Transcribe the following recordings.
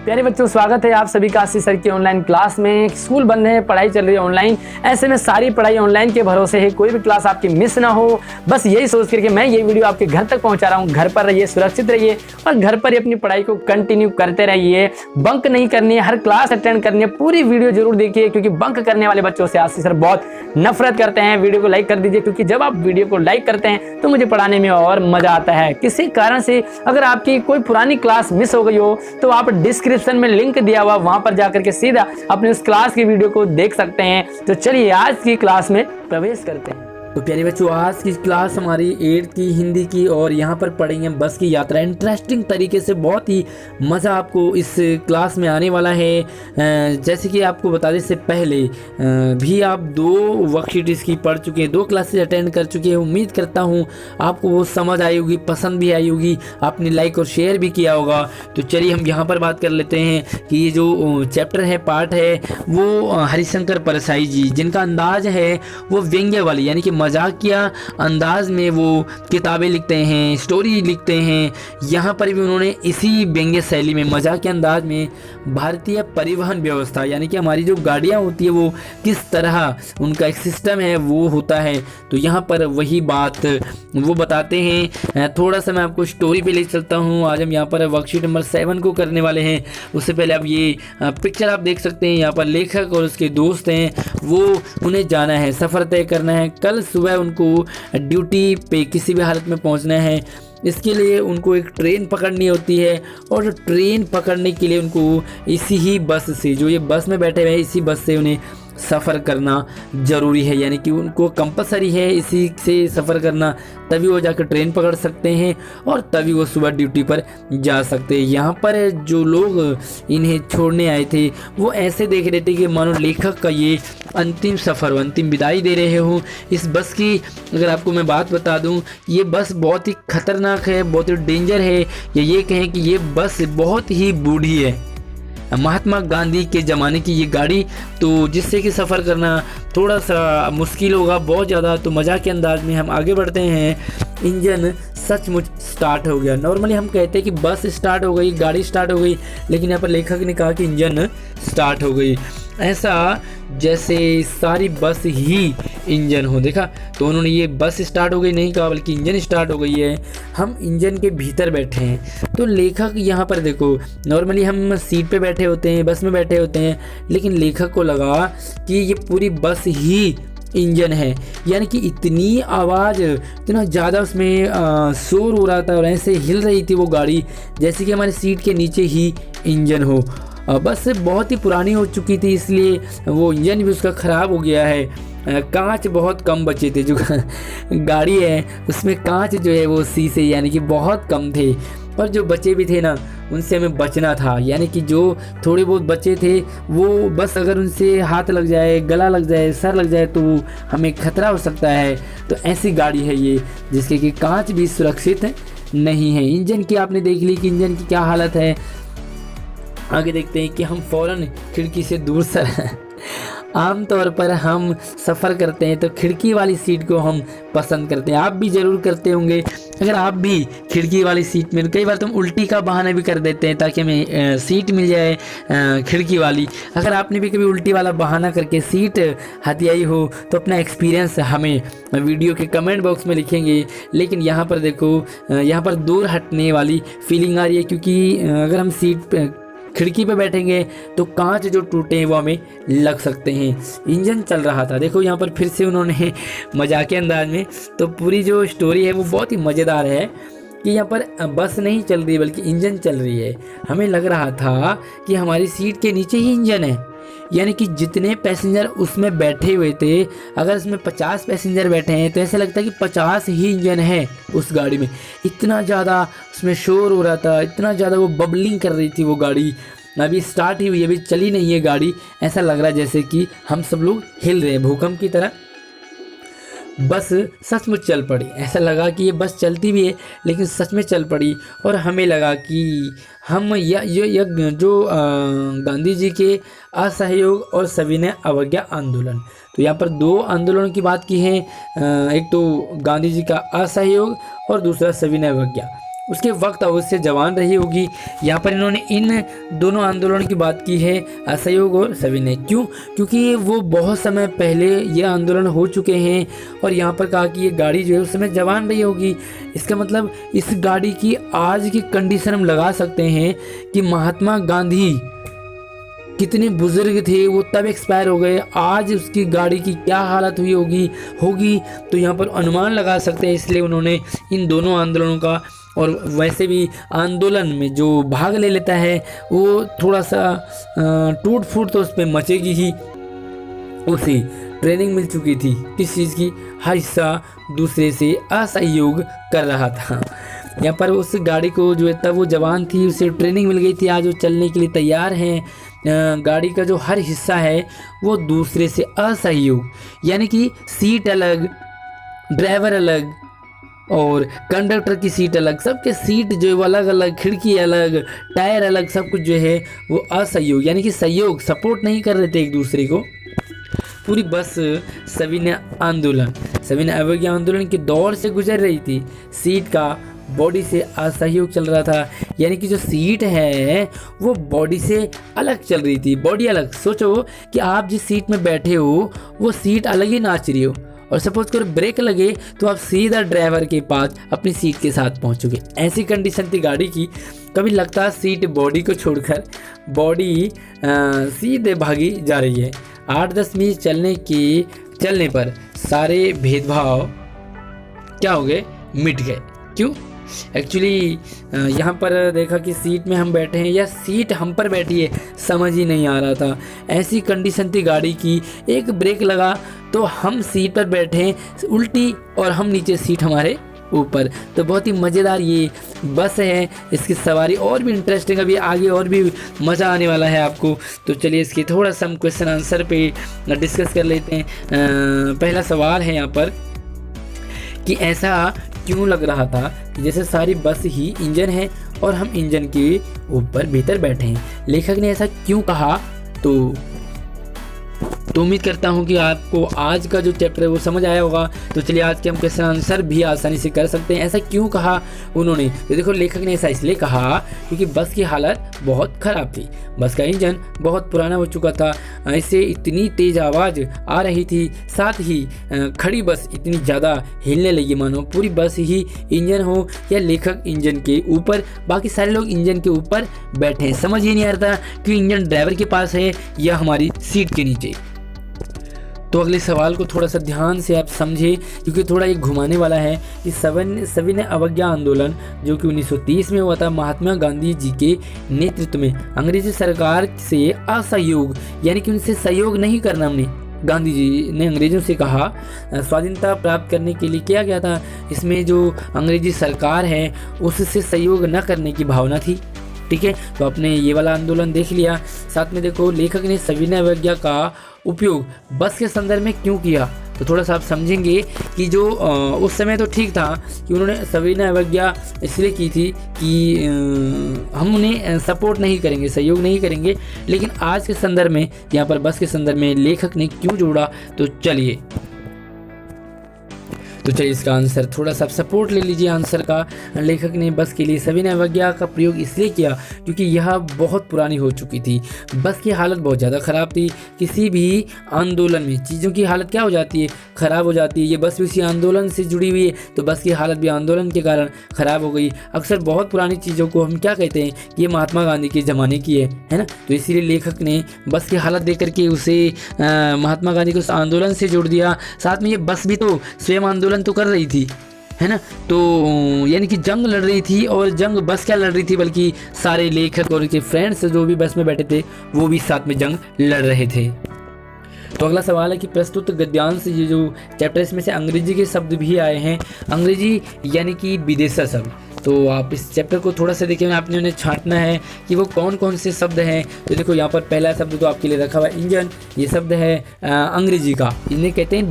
प्यारे बच्चों, स्वागत है आप सभी का आशीष सर की ऑनलाइन क्लास में। स्कूल बंद है, पढ़ाई चल रही है ऑनलाइन। ऐसे में सारी पढ़ाई ऑनलाइन के भरोसे है, कोई भी क्लास आपकी मिस ना हो। बस यही सोच करके मैं ये वीडियो आपके घर तक पहुंचा रहा हूं। घर पर रहिए, सुरक्षित रहिए और घर पर ही अपनी पढ़ाई को कंटिन्यू करते रहिए। बंक नहीं करनी है, हर क्लास अटेंड करनी है। पूरी वीडियो जरूर देखिए, क्योंकि बंक करने वाले बच्चों से आशीष सर बहुत नफरत करते हैं। वीडियो को लाइक कर दीजिए, क्योंकि जब आप वीडियो को लाइक करते हैं तो मुझे पढ़ाने में और मजा आता है। किसी कारण से अगर आपकी कोई पुरानी क्लास मिस हो गई हो तो आप डिस्क्रिप्शन में लिंक दिया हुआ, वहां पर जाकर के सीधा अपने उस क्लास की वीडियो को देख सकते हैं। तो चलिए आज की क्लास में प्रवेश करते हैं। तो प्यारे बच्चों, आज की क्लास हमारी 8th की हिंदी की, और यहाँ पर पढ़ेंगे बस की यात्रा। इंटरेस्टिंग तरीके से बहुत ही मज़ा आपको इस क्लास में आने वाला है। जैसे कि आपको बता दें, इससे पहले भी आप 2 वर्कशीट इसकी पढ़ चुके हैं, 2 क्लासेस अटेंड कर चुके हैं। उम्मीद करता हूँ आपको वो समझ आई होगी, पसंद भी आई होगी, आपने लाइक और शेयर भी किया होगा। तो चलिए हम यहाँ पर बात कर लेते हैं कि ये जो चैप्टर है, पार्ट है, वो हरिशंकर परसाई जी, जिनका अंदाज है वो व्यंग्य वाली, यानी कि मजाकिया अंदाज में वो किताबें लिखते हैं, स्टोरी लिखते हैं। यहाँ पर भी उन्होंने इसी व्यंग्य शैली में, मजाकिया अंदाज में भारतीय परिवहन व्यवस्था, यानी कि हमारी जो गाड़ियाँ होती है वो किस तरह उनका एक सिस्टम है वो होता है। तो यहाँ पर वही बात वो बताते हैं। थोड़ा सा मैं आपको स्टोरी पे ले चलता हूँ। आज हम यहाँ पर वर्कशीट नंबर 7 को करने वाले हैं। उससे पहले आप ये पिक्चर आप देख सकते हैं। यहाँ पर लेखक और उसके दोस्त हैं, वो उन्हें जाना है, सफ़र तय करना है। कल सुबह उनको ड्यूटी पे किसी भी हालत में पहुंचना है। इसके लिए उनको एक ट्रेन पकड़नी होती है, और ट्रेन पकड़ने के लिए उनको इसी ही बस से, जो ये बस में बैठे हुए हैं, इसी बस से उन्हें सफ़र करना ज़रूरी है। यानी कि उनको कंपलसरी है इसी से सफ़र करना, तभी वो जाकर ट्रेन पकड़ सकते हैं और तभी वो सुबह ड्यूटी पर जा सकते हैं। यहाँ पर जो लोग इन्हें छोड़ने आए थे वो ऐसे देख रहे थे कि मानो लेखक का ये अंतिम सफ़र, अंतिम विदाई दे रहे हो। इस बस की अगर आपको मैं बात बता दूं, ये बस बहुत ही ख़तरनाक है, बहुत ही डेंजर है, या ये कहें कि ये बस बहुत ही बूढ़ी है। महात्मा गांधी के ज़माने की ये गाड़ी, तो जिससे कि सफ़र करना थोड़ा सा मुश्किल होगा, बहुत ज़्यादा। तो मज़ाक के अंदाज में हम आगे बढ़ते हैं। इंजन सचमुच स्टार्ट हो गया। नॉर्मली हम कहते हैं कि बस स्टार्ट हो गई, गाड़ी स्टार्ट हो गई, लेकिन यहाँ पर लेखक ने कहा कि इंजन स्टार्ट हो गई, ऐसा जैसे सारी बस ही इंजन हो। देखा, तो उन्होंने ये बस स्टार्ट हो गई नहीं कहा, बल्कि इंजन स्टार्ट हो गई है। हम इंजन के भीतर बैठे हैं। तो लेखक यहाँ पर देखो, नॉर्मली हम सीट पे बैठे होते हैं, बस में बैठे होते हैं, लेकिन लेखक को लगा कि ये पूरी बस ही इंजन है। यानी कि इतनी आवाज़, इतना ज़्यादा उसमें शोर हो रहा था और ऐसे हिल रही थी वो गाड़ी, जैसे कि हमारी सीट के नीचे ही इंजन हो। बस बहुत ही पुरानी हो चुकी थी, इसलिए वो इंजन भी उसका ख़राब हो गया है। कांच बहुत कम बचे थे, जो गाड़ी है उसमें कांच जो है वो शीशे यानी कि बहुत कम थे, और जो बचे भी थे ना, उनसे हमें बचना था। यानी कि जो थोड़े बहुत बचे थे वो बस अगर उनसे हाथ लग जाए, गला लग जाए, सर लग जाए तो हमें खतरा हो सकता है। तो ऐसी गाड़ी है ये, जिसके कि कांच भी सुरक्षित नहीं है। इंजन की आपने देख ली कि इंजन की क्या हालत है। आगे देखते हैं कि हम फ़ौरन खिड़की से दूर सर आमतौर पर हम सफ़र करते हैं तो खिड़की वाली सीट को हम पसंद करते हैं। आप भी ज़रूर करते होंगे। अगर आप भी खिड़की वाली सीट में, कई बार तो हम उल्टी का बहाना भी कर देते हैं ताकि हमें सीट मिल जाए खिड़की वाली। अगर आपने भी कभी उल्टी वाला बहाना करके सीट हथियाई हो तो अपना एक्सपीरियंस हमें वीडियो के कमेंट बॉक्स में लिखेंगे। लेकिन यहाँ पर देखो, यहाँ पर दूर हटने वाली फीलिंग आ रही है, क्योंकि अगर हम सीट खिड़की पे बैठेंगे तो कांच जो टूटे हैं वो हमें लग सकते हैं। इंजन चल रहा था, देखो यहाँ पर फिर से उन्होंने मजाकिया अंदाज में, तो पूरी जो स्टोरी है वो बहुत ही मज़ेदार है कि यहाँ पर बस नहीं चल रही बल्कि इंजन चल रही है। हमें लग रहा था कि हमारी सीट के नीचे ही इंजन है, यानी कि जितने पैसेंजर उसमें बैठे हुए थे, अगर उसमें 50 पैसेंजर बैठे हैं तो ऐसा लगता है कि 50 ही इंजन है उस गाड़ी में। इतना ज़्यादा उसमें शोर हो रहा था, इतना ज़्यादा वो बबलिंग कर रही थी वो गाड़ी। अभी स्टार्ट ही हुई, अभी चली नहीं है गाड़ी। ऐसा लग रहा है जैसे कि हम सब लोग हिल रहे हैं भूकंप की तरह। बस सचमुच चल पड़ी। ऐसा लगा कि ये बस चलती भी है लेकिन सच में चल पड़ी। और हमें लगा कि हम जो गांधी जी के असहयोग और सविनय अवज्ञा आंदोलन, तो यहाँ पर 2 आंदोलनों की बात की है। एक तो गांधी जी का असहयोग और दूसरा सविनय अवज्ञा। उसके वक्त अवश्य जवान रही होगी। यहाँ पर इन्होंने इन दोनों आंदोलन की बात की है, असहयोग और सविनय। क्यों? क्योंकि वो बहुत समय पहले ये आंदोलन हो चुके हैं और यहाँ पर कहा कि ये गाड़ी जो है उस समय जवान रही होगी। इसका मतलब इस गाड़ी की आज की कंडीशन हम लगा सकते हैं कि महात्मा गांधी कितने बुजुर्ग थे, वो तब एक्सपायर हो गए, आज उसकी गाड़ी की क्या हालत हुई होगी तो यहाँ पर अनुमान लगा सकते हैं। इसलिए उन्होंने इन दोनों आंदोलनों का, और वैसे भी आंदोलन में जो भाग ले लेता है वो थोड़ा सा टूट फूट तो उस पर मचेगी ही। उसे ट्रेनिंग मिल चुकी थी किस चीज़ की, हर हिस्सा दूसरे से असहयोग कर रहा था। यहाँ पर उस गाड़ी को जो है तब वो जवान थी, उसे ट्रेनिंग मिल गई थी, आज वो चलने के लिए तैयार हैं। गाड़ी का जो हर हिस्सा है वो दूसरे से असहयोग, यानी कि सीट अलग, ड्राइवर अलग और कंडक्टर की सीट अलग, सबके सीट जो है वो अलग अलग, खिड़की अलग, टायर अलग, सब कुछ जो है वो असहयोग, यानी कि सहयोग, सपोर्ट नहीं कर रहे थे एक दूसरे को। पूरी बस सविनय अवज्ञा आंदोलन के दौर से गुजर रही थी। सीट का बॉडी से असहयोग चल रहा था, यानी कि जो सीट है वो बॉडी से अलग चल रही थी, बॉडी अलग। सोचो कि आप जिस सीट में बैठे हो वो सीट अलग ही नाच रही हो, और सपोज करो ब्रेक लगे तो आप सीधा ड्राइवर के पास अपनी सीट के साथ पहुंचोगे। ऐसी कंडीशन थी गाड़ी की। कभी लगता सीट बॉडी को छोड़कर बॉडी सीधे भागी जा रही है। 8-10 मिनट चलने पर सारे भेदभाव क्या हो गए, मिट गए। क्यों? एक्चुअली यहाँ पर देखा कि सीट में हम बैठे हैं या सीट हम पर बैठी है, समझ ही नहीं आ रहा था। ऐसी कंडीशन थी गाड़ी की, एक ब्रेक लगा तो हम सीट पर बैठे हैं उल्टी और हम नीचे, सीट हमारे ऊपर। तो बहुत ही मज़ेदार ये बस है, इसकी सवारी और भी इंटरेस्टिंग, अभी आगे और भी मज़ा आने वाला है आपको। तो चलिए इसकी थोड़ा सा हम क्वेश्चन आंसर पे डिस्कस कर लेते हैं। पहला सवाल है यहाँ पर कि ऐसा क्यों लग रहा था कि जैसे सारी बस ही इंजन है और हम इंजन के ऊपर भीतर बैठे हैं। लेखक ने ऐसा क्यों कहा? तो उम्मीद करता हूं कि आपको आज का जो चैप्टर है वो समझ आया होगा। तो चलिए आज के हम क्वेश्चन आंसर भी आसानी से कर सकते हैं। ऐसा क्यों कहा उन्होंने? तो देखो, लेखक ने ऐसा इसलिए कहा क्योंकि बस की हालत बहुत ख़राब थी। बस का इंजन बहुत पुराना हो चुका था, इससे इतनी तेज़ आवाज़ आ रही थी, साथ ही खड़ी बस इतनी ज़्यादा हिलने लगी मानो पूरी बस ही इंजन हो या लेखक इंजन के ऊपर, बाकी सारे लोग इंजन के ऊपर बैठे हैं। समझ ही नहीं आ रहा था कि इंजन ड्राइवर के पास है या हमारी सीट के नीचे। तो अगले सवाल को थोड़ा सा ध्यान से आप समझे क्योंकि थोड़ा ये घुमाने वाला है कि सविनय अवज्ञा आंदोलन जो कि 1930 में हुआ था, महात्मा गांधी जी के नेतृत्व में अंग्रेजी सरकार से असहयोग, यानी कि उनसे सहयोग नहीं करना हमने। गांधी जी ने अंग्रेजों से कहा, स्वाधीनता प्राप्त करने के लिए किया गया था। इसमें जो अंग्रेजी सरकार है उससे सहयोग न करने की भावना थी। ठीक है, तो आपने ये वाला आंदोलन देख लिया। साथ में देखो, लेखक ने सविनय अवज्ञा का उपयोग बस के संदर्भ में क्यों किया, तो थोड़ा सा आप समझेंगे कि जो उस समय तो ठीक था कि उन्होंने सविनय अवज्ञा इसलिए की थी कि हम उन्हें सपोर्ट नहीं करेंगे, सहयोग नहीं करेंगे, लेकिन आज के संदर्भ में, यहाँ पर बस के संदर्भ में लेखक ने क्यों जोड़ा, तो चलिए इसका आंसर थोड़ा सा सपोर्ट ले लीजिए आंसर का। लेखक ने बस के लिए सविनय अवज्ञा का प्रयोग इसलिए किया क्योंकि यह बहुत पुरानी हो चुकी थी। बस की हालत बहुत ज़्यादा ख़राब थी। किसी भी आंदोलन में चीज़ों की हालत क्या हो जाती है, ख़राब हो जाती है। ये बस भी उसी आंदोलन से जुड़ी हुई है, तो बस की हालत भी आंदोलन के कारण ख़राब हो गई। अक्सर बहुत पुरानी चीज़ों को हम क्या कहते हैं, ये महात्मा गांधी के ज़माने की है ना। तो इसीलिए लेखक ने बस की हालत देख करके उसे महात्मा गांधी को उस आंदोलन से जोड़ दिया। साथ में ये बस भी तो स्वयं आंदोलन तो कर रही थी, है ना। तो यानी कि जंग लड़ रही थी, और जंग बस क्या लड़ रही थी, बल्कि सारे लेखक और उनके फ्रेंड्स जो भी बस में बैठे थे वो भी साथ में जंग लड़ रहे थे। तो अगला सवाल है कि प्रस्तुत गद्यांश, ये जो चैप्टर इसमें से अंग्रेजी के शब्द भी आए हैं, अंग्रेजी यानी कि विदेशी शब्द। तो आप इस चैप्टर को थोड़ा सा देखिए, आपने उन्हें छांटना है कि वो कौन कौन से शब्द हैं। तो देखो, यहाँ पर पहला शब्द तो आपके लिए रखा हुआ है इंजन, ये शब्द है अंग्रेजी का, इन्हें कहते हैं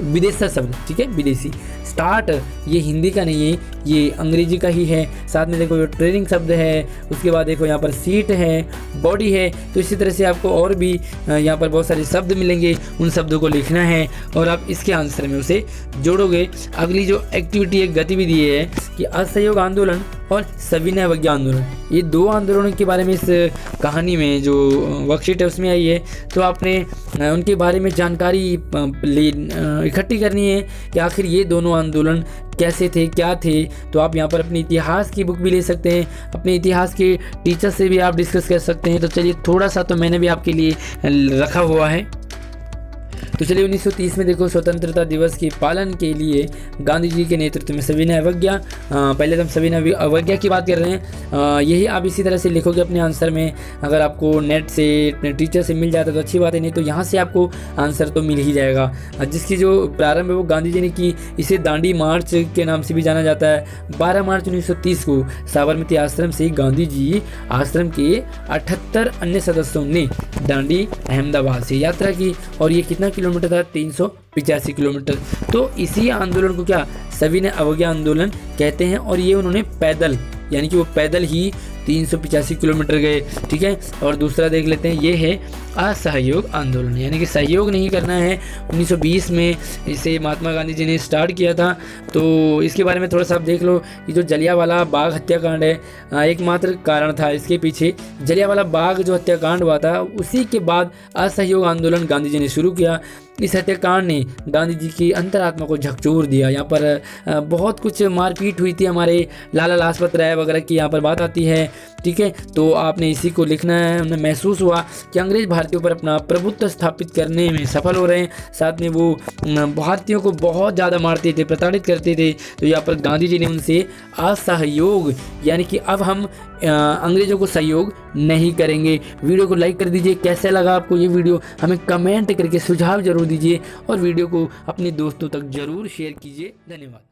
विदेशी शब्द। ठीक है, विदेशी। स्टार्ट ये हिंदी का नहीं है, ये अंग्रेजी का ही है। साथ में देखो ट्रेनिंग शब्द है, उसके बाद देखो यहाँ पर सीट है, बॉडी है। तो इसी तरह से आपको और भी यहाँ पर बहुत सारे शब्द मिलेंगे, उन शब्दों को लिखना है और आप इसके आंसर में उसे जोड़ोगे। अगली जो एक्टिविटी, एक गतिविधि है कि असहयोग आंदोलन और सविनय अवज्ञा आंदोलन, ये 2 आंदोलनों के बारे में इस कहानी में जो वर्कशीट है उसमें आई है। तो आपने उनके बारे में जानकारी इकट्ठी करनी है कि आखिर ये दोनों आंदोलन कैसे थे, क्या थे। तो आप यहाँ पर अपने इतिहास की बुक भी ले सकते हैं, अपने इतिहास के टीचर से भी आप डिस्कस कर सकते हैं। तो चलिए थोड़ा सा तो मैंने भी आपके लिए रखा हुआ है। तो चलिए 1930 में देखो, स्वतंत्रता दिवस के पालन के लिए गांधी जी के नेतृत्व में सविनय अवज्ञा, पहले तो हम सविनय अवज्ञा की बात कर रहे हैं। यही आप इसी तरह से लिखोगे अपने आंसर में। अगर आपको नेट से टीचर से मिल जाता है तो अच्छी बात है, नहीं तो यहाँ से आपको आंसर तो मिल ही जाएगा। जिसकी जो प्रारंभ है वो गांधी जी ने की। इसे दांडी मार्च के नाम से भी जाना जाता है। 12 मार्च 1930 को साबरमती आश्रम से गांधी जी आश्रम के 78 अन्य सदस्यों ने दांडी अहमदाबाद से यात्रा की। और ये कितना किलोमीटर था? 385 किलोमीटर। तो इसी आंदोलन को क्या सविनय अवज्ञा आंदोलन कहते हैं। और ये उन्होंने पैदल, यानी कि वो पैदल ही 385 किलोमीटर गए। ठीक है। और दूसरा देख लेते हैं, ये है असहयोग आंदोलन, यानी कि सहयोग नहीं करना है। 1920 में इसे महात्मा गांधी जी ने स्टार्ट किया था। तो इसके बारे में थोड़ा सा आप देख लो। ये जो जलियांवाला बाग हत्याकांड है, एकमात्र कारण था इसके पीछे। जलियांवाला बाग जो हत्याकांड हुआ था, उसी के बाद असहयोग आंदोलन गांधी जी ने शुरू किया। इस हत्याकांड ने गांधी जी की अंतरात्मा को झकझोर दिया। यहाँ पर बहुत कुछ मारपीट हुई थी, हमारे लाला लाजपत राय वगैरह की यहाँ पर बात आती है। ठीक है। तो आपने इसी को लिखना है। उन्हें महसूस हुआ कि अंग्रेज भारतीयों पर अपना प्रभुत्व स्थापित करने में सफल हो रहे हैं, साथ में वो भारतीयों को बहुत ज़्यादा मारते थे, प्रताड़ित करते थे। तो यहाँ पर गांधी जी ने उनसे असहयोग, यानी कि अब हम अंग्रेज़ों को सहयोग नहीं करेंगे। वीडियो को लाइक कर दीजिए। कैसा लगा आपको ये वीडियो, हमें कमेंट करके सुझाव जरूर दीजिए और वीडियो को अपने दोस्तों तक जरूर शेयर कीजिए। धन्यवाद।